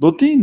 2-3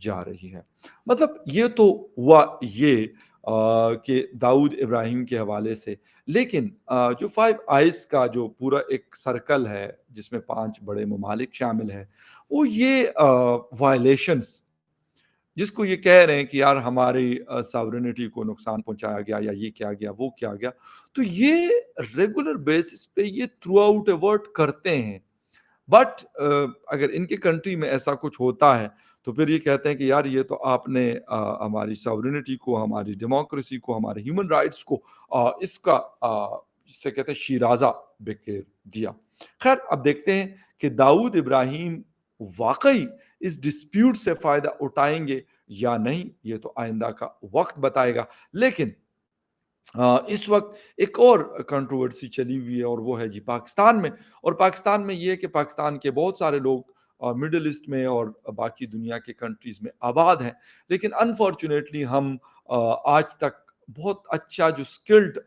جا رہی ہے۔ مطلب یہ تو ہوا یہ کہ داؤد ابراہیم کے حوالے سے، لیکن جو فائیو آئیز کا جو پورا ایک سرکل ہے جس میں 5 بڑے ممالک شامل ہیں، وہ یہ وائلیشنز جس کو یہ کہہ رہے ہیں کہ یار ہماری ساورینٹی کو نقصان پہنچایا گیا یا یہ کیا گیا وہ کیا گیا، تو یہ ریگولر بیسس پہ یہ تھرو آؤٹ اے ورلڈ کرتے ہیں۔ بٹ اگر ان کی کنٹری میں ایسا کچھ ہوتا ہے تو پھر یہ کہتے ہیں کہ یار یہ تو آپ نے ہماری ساورینٹی کو، ہماری ڈیموکریسی کو، ہمارے ہیومن رائٹس کو اس کا جس سے کہتے ہیں شیرازہ بکھیر دیا۔ خیر اب دیکھتے ہیں کہ داؤد ابراہیم واقعی اس ڈسپیوٹ سے فائدہ اٹھائیں گے یا نہیں، یہ تو آئندہ کا وقت بتائے گا۔ لیکن اس وقت ایک اور کنٹروورسی چلی ہوئی ہے اور وہ ہے جی پاکستان میں، اور پاکستان میں یہ ہے کہ پاکستان کے بہت سارے لوگ مڈل ایسٹ میں اور باقی دنیا کے کنٹریز میں آباد ہیں، لیکن انفارچونیٹلی ہم آج تک بہت اچھا جو سکلڈ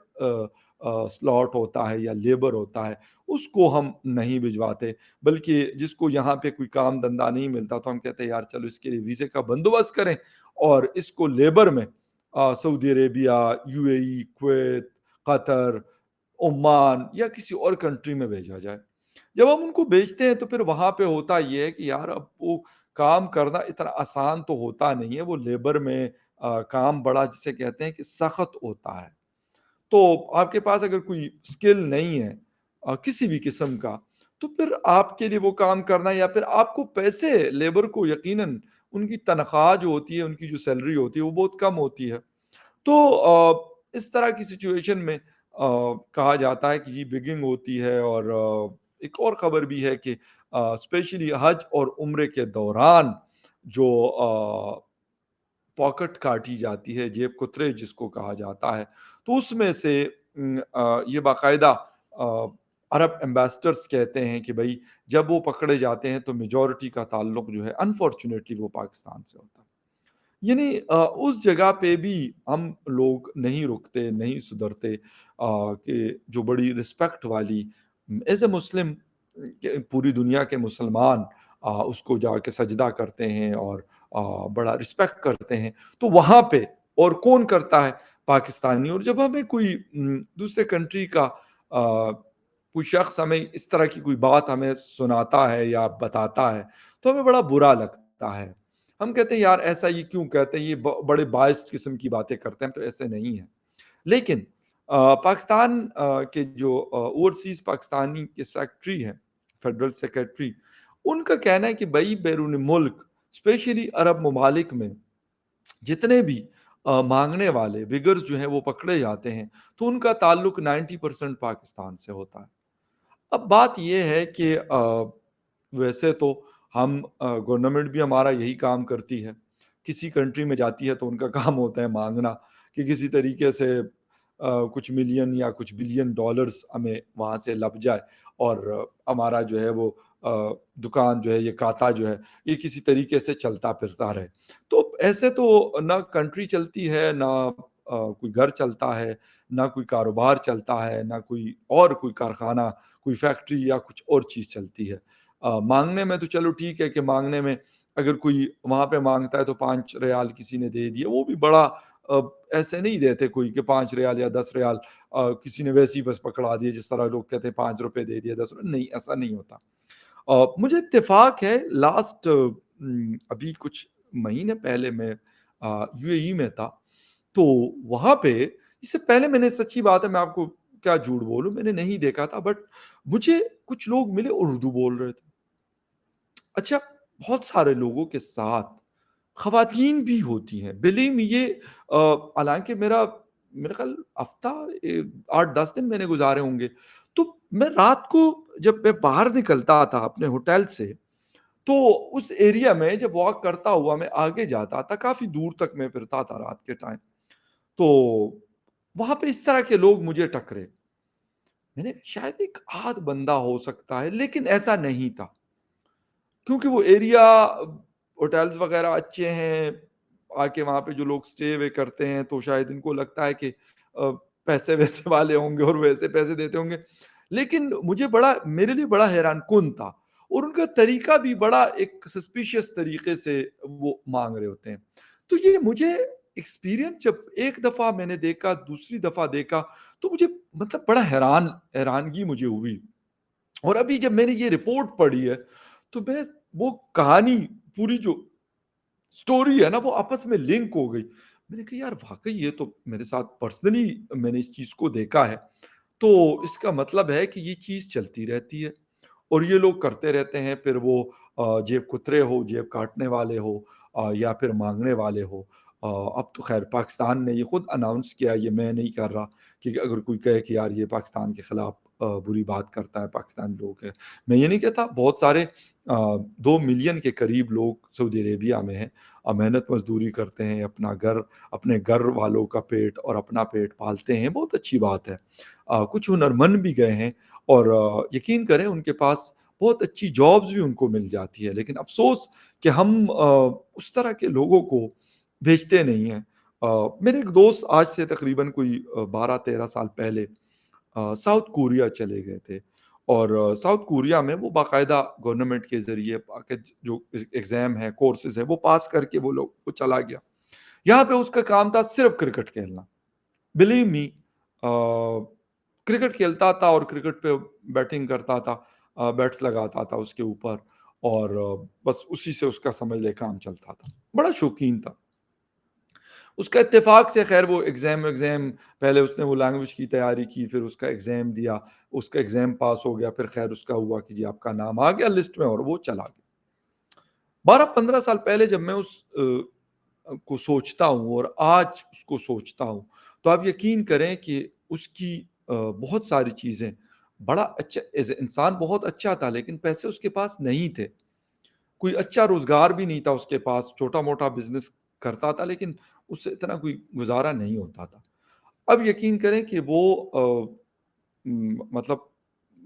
سلاٹ ہوتا ہے یا لیبر ہوتا ہے اس کو ہم نہیں بھجواتے، بلکہ جس کو یہاں پہ کوئی کام دھندا نہیں ملتا تو ہم کہتے ہیں یار چلو اس کے لیے ویزے کا بندوبست کریں اور اس کو لیبر میں Saudi Arabia, U A E, Kuwait, Qatar, Oman یا کسی اور کنٹری میں بھیجا جائے۔ جب ہم ان کو بیچتے ہیں تو پھر وہاں پہ ہوتا یہ ہے کہ یار اب وہ کام کرنا اتنا آسان تو ہوتا نہیں ہے، وہ لیبر میں کام بڑا جسے کہتے ہیں کہ سخت ہوتا ہے۔ تو آپ کے پاس اگر کوئی اسکل نہیں ہے کسی بھی قسم کا، تو پھر آپ کے لیے وہ کام کرنا یا پھر آپ کو پیسے لیبر کو یقیناً ان کی تنخواہ جو ہوتی ہے، ان کی جو سیلری ہوتی ہے وہ بہت کم ہوتی ہے۔ تو اس طرح کی سچویشن میں کہا جاتا ہے کہ یہ بگنگ ہوتی ہے، اور ایک اور خبر بھی ہے کہ اسپیشلی حج اور عمرے کے دوران جو پاکٹ کاٹی جاتی ہے، جیب کترے جس کو کہا جاتا ہے، تو اس میں سے یہ باقاعدہ عرب ایمبیسڈرز کہتے ہیں کہ بھائی جب وہ پکڑے جاتے ہیں تو میجورٹی کا تعلق جو ہے انفارچونیٹلی وہ پاکستان سے ہوتا ہے۔ یعنی اس جگہ پہ بھی ہم لوگ نہیں رکتے، نہیں سدھرتے کہ جو بڑی رسپیکٹ والی ایز اے مسلم پوری دنیا کے مسلمان اس کو جا کے سجدہ کرتے ہیں اور بڑا رسپیکٹ کرتے ہیں، تو وہاں پہ اور کون کرتا ہے؟ پاکستانی۔ اور جب ہمیں کوئی دوسرے کنٹری کا کوئی شخص ہمیں اس طرح کی کوئی بات ہمیں سناتا ہے یا بتاتا ہے تو ہمیں بڑا برا لگتا ہے۔ ہم کہتے ہیں یار ایسا یہ کیوں کہتے ہیں، یہ بڑے باعث قسم کی باتیں کرتے ہیں، تو ایسے نہیں ہے۔ لیکن پاکستان کے جو اوورسیز پاکستانی کے سیکٹری ہیں، فیڈرل سیکرٹری، ان کا کہنا ہے کہ بھائی بیرون ملک اسپیشلی عرب ممالک میں جتنے بھی مانگنے والے بگرز جو ہیں وہ پکڑے جاتے ہیں تو ان کا تعلق 90% پاکستان سے ہوتا ہے۔ اب بات یہ ہے کہ ویسے تو ہم گورنمنٹ بھی ہمارا یہی کام کرتی ہے، کسی کنٹری میں جاتی ہے تو ان کا کام ہوتا ہے مانگنا کہ کسی طریقے سے کچھ ملین یا کچھ بلین ڈالرز ہمیں وہاں سے لب جائے، اور ہمارا جو ہے وہ دکان جو ہے یہ کاتا جو ہے یہ کسی طریقے سے چلتا پھرتا رہے۔ تو ایسے تو نہ کنٹری چلتی ہے، نہ کوئی گھر چلتا ہے، نہ کوئی کاروبار چلتا ہے، نہ کوئی اور کوئی کارخانہ، کوئی فیکٹری یا کچھ اور چیز چلتی ہے۔ مانگنے میں تو چلو ٹھیک ہے کہ مانگنے میں اگر کوئی وہاں پہ مانگتا ہے تو 5 ریال کسی نے دے دیا، وہ بھی بڑا ایسے نہیں دیتے کوئی کہ 5 ریال یا 10 ریال کسی نے ویسے ہی بس پکڑا دیے، جس طرح لوگ کہتے ہیں 5 روپے دے دیا 10 روپے، نہیں ایسا نہیں ہوتا۔ مجھے اتفاق ہے لاسٹ ابھی کچھ مہینے پہلے میں یو اے ای میں تھا، تو وہاں پہ اس سے پہلے میں نے، سچی بات ہے میں آپ کو کیا جھوٹ بولوں، میں نے نہیں دیکھا تھا، بٹ مجھے کچھ لوگ ملے اردو بول رہے تھے۔ اچھا، بہت سارے لوگوں کے ساتھ خواتین بھی ہوتی ہیں، بلیو می، یہ حالانکہ میرا خیال ہفتہ 8-10 دن میں نے گزارے ہوں گے، تو میں رات کو جب میں باہر نکلتا تھا اپنے ہوٹل سے تو اس ایریا میں جب واک کرتا ہوا میں آگے جاتا تھا، کافی دور تک میں پھرتا تھا رات کے ٹائم، تو وہاں پہ اس طرح کے لوگ مجھے ٹکرے۔ میں نے شاید ایک آدھ بندہ ہو سکتا ہے، لیکن ایسا نہیں تھا، کیونکہ وہ ایریا ہوٹلز وغیرہ اچھے ہیں، آ کے وہاں پہ جو لوگ اسٹے وے کرتے ہیں تو شاید ان کو لگتا ہے کہ پیسے ویسے والے ہوں گے اور ویسے پیسے دیتے ہوں گے، لیکن میرے لیے بڑا حیران کن تھا۔ اور ان کا طریقہ بھی بڑا ایک سسپیشیس طریقے سے وہ مانگ رہے ہوتے ہیں. تو یہ مجھے ایکسپیرینس جب ایک دفعہ میں نے دیکھا، دوسری دفعہ دیکھا، تو مجھے مطلب بڑا حیرانگی مجھے ہوئی. اور ابھی جب میں نے یہ رپورٹ پڑھی ہے تو میں وہ کہانی پوری جو سٹوری ہے نا وہ آپس میں لنک ہو گئی. میں نے کہا یار واقعی یہ تو میرے ساتھ پرسنلی میں نے اس چیز کو دیکھا ہے. تو اس کا مطلب ہے کہ یہ چیز چلتی رہتی ہے اور یہ لوگ کرتے رہتے ہیں. پھر وہ جیب کترے ہو، جیب کاٹنے والے ہو، یا پھر مانگنے والے ہو. اب تو خیر پاکستان نے یہ خود اناؤنس کیا، یہ میں نہیں کر رہا کہ اگر کوئی کہے کہ یار یہ پاکستان کے خلاف بری بات کرتا ہے پاکستانی لوگ ہے، میں یہ نہیں کہتا. بہت سارے 2 ملین کے قریب لوگ سعودی عربیہ میں ہیں، محنت مزدوری کرتے ہیں، اپنے گھر والوں کا پیٹ اور اپنا پیٹ پالتے ہیں، بہت اچھی بات ہے. کچھ ہنرمند بھی گئے ہیں اور یقین کریں ان کے پاس بہت اچھی جابز بھی ان کو مل جاتی ہے. لیکن افسوس کہ ہم اس طرح کے لوگوں کو بھیجتے نہیں ہیں. میرے ایک دوست آج سے تقریباً کوئی 12-13 سال پہلے ساؤتھ کوریا چلے گئے تھے. اور ساؤتھ کوریا میں وہ باقاعدہ گورنمنٹ کے ذریعے جو ایگزام ہے، کورسز ہے، وہ پاس کر کے وہ چلا گیا. یہاں پہ اس کا کام تھا صرف کرکٹ کھیلنا. بلیو می، کرکٹ کھیلتا تھا اور کرکٹ پہ بیٹنگ کرتا تھا، بیٹس لگاتا تھا اس کے اوپر، اور بس اسی سے اس کا سمجھ لے کام چلتا تھا. بڑا شوقین تھا. اس کا اتفاق سے خیر وہ ایگزام پہلے اس نے وہ لینگویج کی تیاری کی، پھر اس کا ایگزام دیا، اس کا ایگزام پاس ہو گیا. پھر خیر اس کا ہوا کہ جی آپ کا نام آ گیا لسٹ میں، اور وہ چلا گیا. 12-15 سال پہلے جب میں اس کو سوچتا ہوں اور آج اس کو سوچتا ہوں تو آپ یقین کریں کہ اس کی بہت ساری چیزیں، بڑا اچھا ایز اے انسان بہت اچھا تھا، لیکن پیسے اس کے پاس نہیں تھے. کوئی اچھا روزگار بھی نہیں تھا اس کے پاس. چھوٹا موٹا بزنس کرتا تھا لیکن اس سے اتنا کوئی گزارا نہیں ہوتا تھا. اب یقین کریں کہ وہ مطلب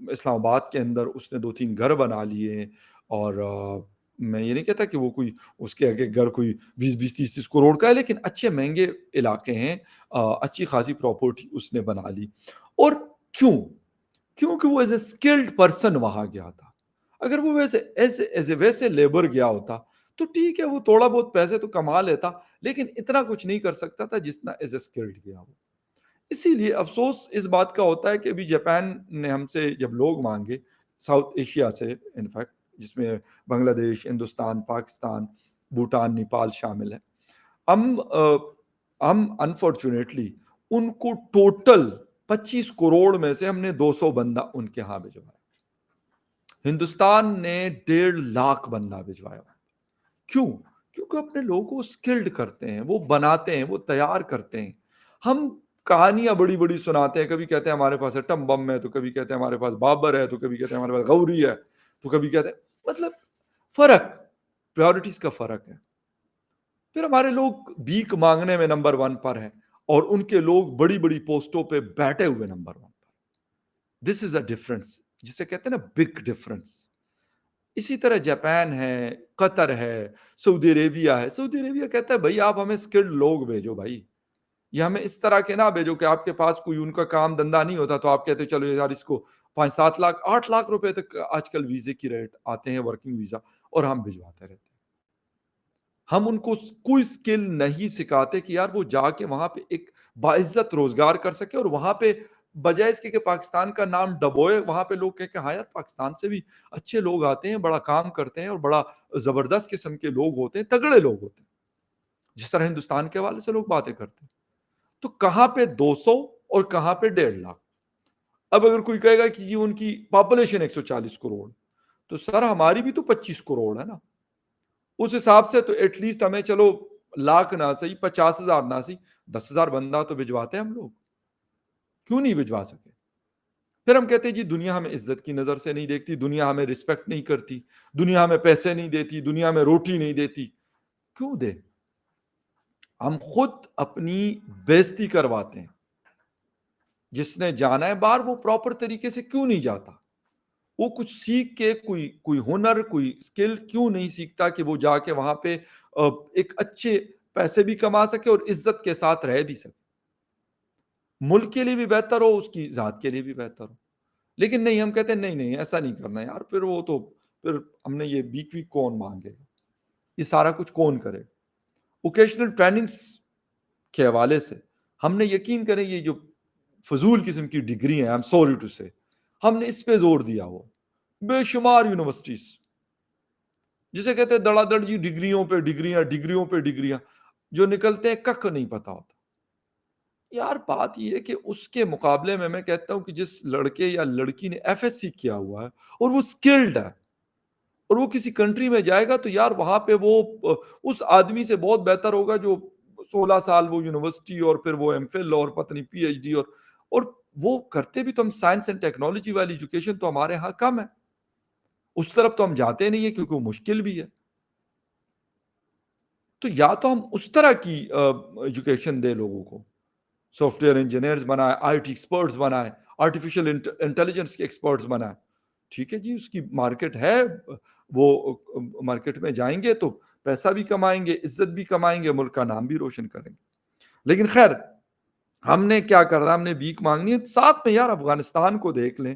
اسلام آباد کے اندر اس نے 2-3 گھر بنا لیے. اور میں یہ نہیں کہتا کہ وہ کوئی اس کے آگے گھر کوئی 20-30 کروڑ کا ہے، لیکن اچھے مہنگے علاقے ہیں. اچھی خاصی پراپرٹی اس نے بنا لی. اور کیونکہ وہ ایز اے اسکلڈ پرسن وہاں گیا تھا. اگر وہ ویسے لیبر گیا ہوتا تو ٹھیک ہے، وہ تھوڑا بہت پیسے تو کما لیتا، لیکن اتنا کچھ نہیں کر سکتا تھا جتنا ایز اے اسکلڈ گیا ہو. اسی لیے افسوس اس بات کا ہوتا ہے کہ ابھی جاپان نے ہم سے جب لوگ مانگے ساؤتھ ایشیا سے، انفیکٹ جس میں بنگلہ دیش، ہندوستان، پاکستان، بھوٹان، نیپال شامل ہے، ہم انفارچونیٹلی ان کو ٹوٹل 25 کروڑ میں سے ہم نے 200 بندہ ان کے ہاں بھجوایا. ہندوستان نے 1.5 لاکھ بندہ بھجوایا. کیوں؟ کیونکہ اپنے لوگوں کو اسکلڈ کرتے ہیں، وہ بناتے ہیں، وہ تیار کرتے ہیں. ہم کہانیاں بڑی بڑی سناتے ہیں، کبھی کہتے ہیں ہمارے پاس ایٹم بم ہے، تو کبھی کہتے ہیں ہمارے پاس بابر ہے، تو کبھی کہتے ہیں ہمارے پاس غوری ہے، تو کبھی کہتے ہیں مطلب فرق، پریورٹیز کا فرق ہے. پھر ہمارے لوگ بھیک مانگنے میں نمبر 1 پر ہیں اور ان کے لوگ بڑی بڑی پوسٹوں پہ بیٹھے ہوئے number 1 per. This is a difference جسے کہتے ہیں نا بگ ڈفرنس. اسی طرح جاپان ہے، قطر ہے، سعودی عربیہ ہے. سعودی عربیہ کہتا ہے بھائی آپ ہمیں اسکلڈ لوگ بھیجو بھائی، یہ ہمیں اس طرح کے نہ بھیجو کہ آپ کے پاس کوئی ان کا کام دھندا نہیں ہوتا تو آپ کہتے چلو یار اس کو 5-7 لاکھ 8 لاکھ روپے تک آج کل ویزے کی ریٹ آتے ہیں، ورکنگ ویزا، اور ہم بھجواتے رہتے ہیں. ہم ان کو کوئی اسکل نہیں سکھاتے کہ یار وہ جا کے وہاں پہ ایک باعزت روزگار کر سکے، اور وہاں پہ بجائے اس کے کہ پاکستان کا نام ڈبوئے، وہاں پہ لوگ کہہ کہ ہاں یار پاکستان سے بھی اچھے لوگ آتے ہیں، بڑا کام کرتے ہیں اور بڑا زبردست قسم کے لوگ ہوتے ہیں، تگڑے لوگ ہوتے ہیں، جس طرح ہندوستان کے حوالے سے لوگ باتیں کرتے ہیں. تو کہاں پہ 200 اور کہاں پہ 1.5 لاکھ. اب اگر کوئی کہے گا کہ جی ان کی پاپولیشن 140 کروڑ، تو سر ہماری بھی تو 25 کروڑ ہے نا. اس حساب سے تو ایٹ لیسٹ ہمیں چلو لاکھ نہ صحیح 50,000 نہ صحیح 10,000 بندہ تو بھجواتے ہیں ہم لوگ. کیوں نہیں بھجوا سکے؟ پھر ہم کہتے ہیں جی دنیا ہمیں عزت کی نظر سے نہیں دیکھتی، دنیا ہمیں رسپیکٹ نہیں کرتی، دنیا ہمیں پیسے نہیں دیتی، دنیا ہمیں روٹی نہیں دیتی. کیوں دے؟ ہم خود اپنی بےزتی کرواتے ہیں. جس نے جانا ہے باہر وہ پراپر طریقے سے کیوں نہیں جاتا؟ وہ کچھ سیکھ کے کوئی ہنر، کوئی اسکل کیوں نہیں سیکھتا کہ وہ جا کے وہاں پہ ایک اچھے پیسے بھی کما سکے اور عزت کے ساتھ رہ بھی سکے، ملک کے لیے بھی بہتر ہو، اس کی ذات کے لیے بھی بہتر ہو. لیکن نہیں، ہم کہتے ہیں نہیں ایسا نہیں کرنا یار، پھر وہ تو پھر ہم نے یہ ویک ویک کون مانگے گا، یہ سارا کچھ کون کرے؟ اوکیشنل ٹریننگس کے حوالے سے ہم نے یقین کریں یہ جو فضول قسم کی ڈگری ہیں، I'm sorry to say، ہم نے اس پہ زور دیا ہوا، بے شمار یونیورسٹیز جسے کہتے ہیں دڑا دڑ جی ڈگریوں پہ ڈگریاں، ڈگریوں پہ ڈگریاں، جو نکلتے ہیں کک نہیں پتا ہوتا۔ یار بات یہ ہے کہ اس کے مقابلے میں کہتا ہوں کہ جس لڑکے یا لڑکی نے ایف ایس سی کیا ہوا ہے اور وہ اسکلڈ ہے اور وہ کسی کنٹری میں جائے گا تو یار وہاں پہ وہ اس آدمی سے بہت بہتر ہوگا جو 16 سال وہ یونیورسٹی اور پھر وہ ایم فل اور پتہ نہیں پی ایچ ڈی اور وہ کرتے بھی تو ہم سائنس اینڈ ٹیکنالوجی والی ایجوکیشن تو ہمارے ہاں کم ہے، اس طرف تو ہم جاتے نہیں ہیں کیونکہ وہ مشکل بھی ہے۔ تو یا تو ہم اس طرح کی ایجوکیشن دے لوگوں کو، سافٹ ویئر انجینئرز بنائے، آئی ٹی ایکسپرٹس بنائے، آرٹیفیشیل انٹیلیجنس کے ایکسپرٹس بنائے، ٹھیک ہے جی اس کی مارکیٹ ہے، وہ مارکیٹ میں جائیں گے تو پیسہ بھی کمائیں گے، عزت بھی کمائیں گے، ملک کا نام بھی روشن کریں گے۔ لیکن خیر ہم نے کیا کر رہا، ہم نے بھیک مانگنی ہے۔ ساتھ میں یار افغانستان کو دیکھ لیں،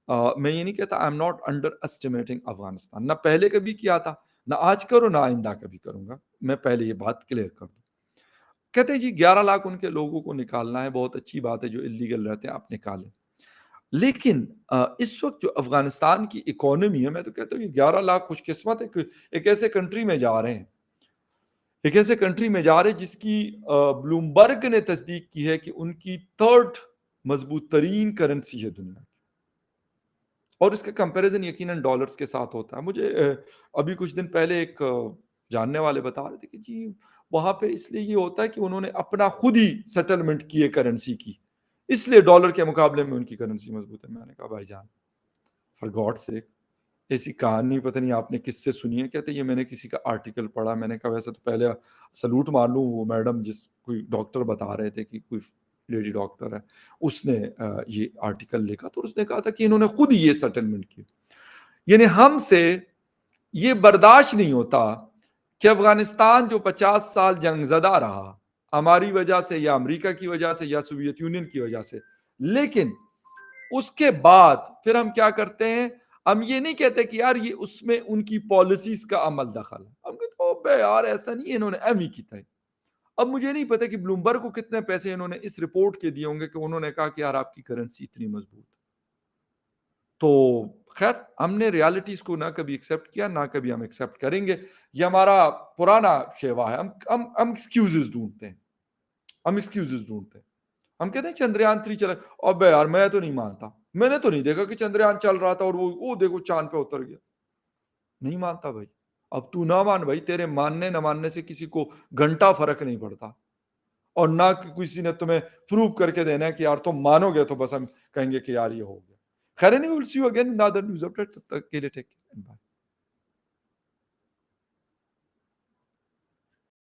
میں یہ نہیں کہتا I am not underestimating Afghanistan, نہ پہلے کبھی کیا تھا، نہ آج کروں، نہ آئندہ کبھی کروں گا، میں پہلے یہ بات کلیئر کر دوں۔ کہتے ہیں جی 11 لاکھ ان کے لوگوں کو نکالنا ہے، بہت اچھی بات ہے، جو اللیگل رہتے ہیں آپ نکالیں، لیکن اس وقت جو افغانستان کی اکانومی ہے، میں تو کہتا ہوں یہ 11 لاکھ خوش قسمت ہے کہ ایک ایسے کنٹری میں جا رہے ہیں، ایک ایسے کنٹری میں جا رہے ہیں جس کی بلومبرگ نے تصدیق کی ہے کہ ان کی 3rd مضبوط ترین کرنسی ہے دنیا کی، اور اس کا کمپیریزن یقیناً ڈالرز کے ساتھ ہوتا ہے۔ مجھے ابھی کچھ دن پہلے ایک جاننے والے بتا رہے تھے کہ جی وہاں پہ اس لیے یہ ہوتا ہے کہ انہوں نے اپنا خود ہی سیٹلمنٹ کی ہے کرنسی کی، اس لیے ڈالر کے مقابلے میں ان کی کرنسی مضبوط ہے۔ میں نے کہا بھائی جان فار گاڈ سیک، ایسی کہانی پتہ نہیں آپ نے کس سے سنی ہے؟ کہتے یہ میں نے کسی کا آرٹیکل پڑھا۔ میں نے کہا ویسے تو پہلے سلوٹ مار لوں، وہ میڈم جس کوئی ڈاکٹر بتا رہے تھے کہ کوئی لیڈی ڈاکٹر ہے، اس نے یہ آرٹیکل لکھا تو اس نے کہا تھا کہ انہوں نے خود ہی یہ سیٹلمنٹ کی۔ یعنی ہم سے یہ برداشت نہیں ہوتا کہ افغانستان جو 50 سال جنگ زدہ رہا ہماری وجہ سے یا امریکہ کی وجہ سے یا سوویت یونین کی وجہ سے، لیکن اس کے بعد پھر ہم کیا کرتے ہیں، ہم یہ نہیں کہتے کہ یار یہ اس میں ان کی پالیسیز کا عمل دخل ہے، ہم کہتے ہیں بے یار ایسا نہیں، انہوں نے ایم ہی کیا ہے۔ اب مجھے نہیں پتا کہ بلومبرگ کو کتنے پیسے انہوں نے اس رپورٹ کے دیے ہوں گے کہ انہوں نے کہا کہ یار آپ کی کرنسی اتنی مضبوط۔ تو خیر ہم نے ریالٹیز کو نہ کبھی ایکسیپٹ کیا، نہ کبھی ہم ایکسیپٹ کریں گے، یہ ہمارا پرانا شیوا ہے۔ ہم ایکسکیوزز ڈھونڈتے ہیں، ہم ایکسکیوزز ڈھونڈتے ہیں، ہم کہتے ہیں چندریان 3 چلا، ابے یار میں تو نہیں مانتا، میں نے تو نہیں دیکھا کہ چندریان چل رہا تھا اور وہ دیکھو چاند پہ اتر گیا، نہیں مانتا بھائی، اب تو نہ مان بھائی، تیرے ماننے نہ ماننے سے کسی کو گھنٹہ فرق نہیں پڑتا، اور نہ کسی نے تمہیں پروو کر کے دینا ہے کہ یار تم مانو گے تو بس ہم کہیں گے کہ یار یہ ہو گیا۔ خیر نہیں، we'll see you again in the other news update، تب تک کے لیے ٹیک کیئر، بائے۔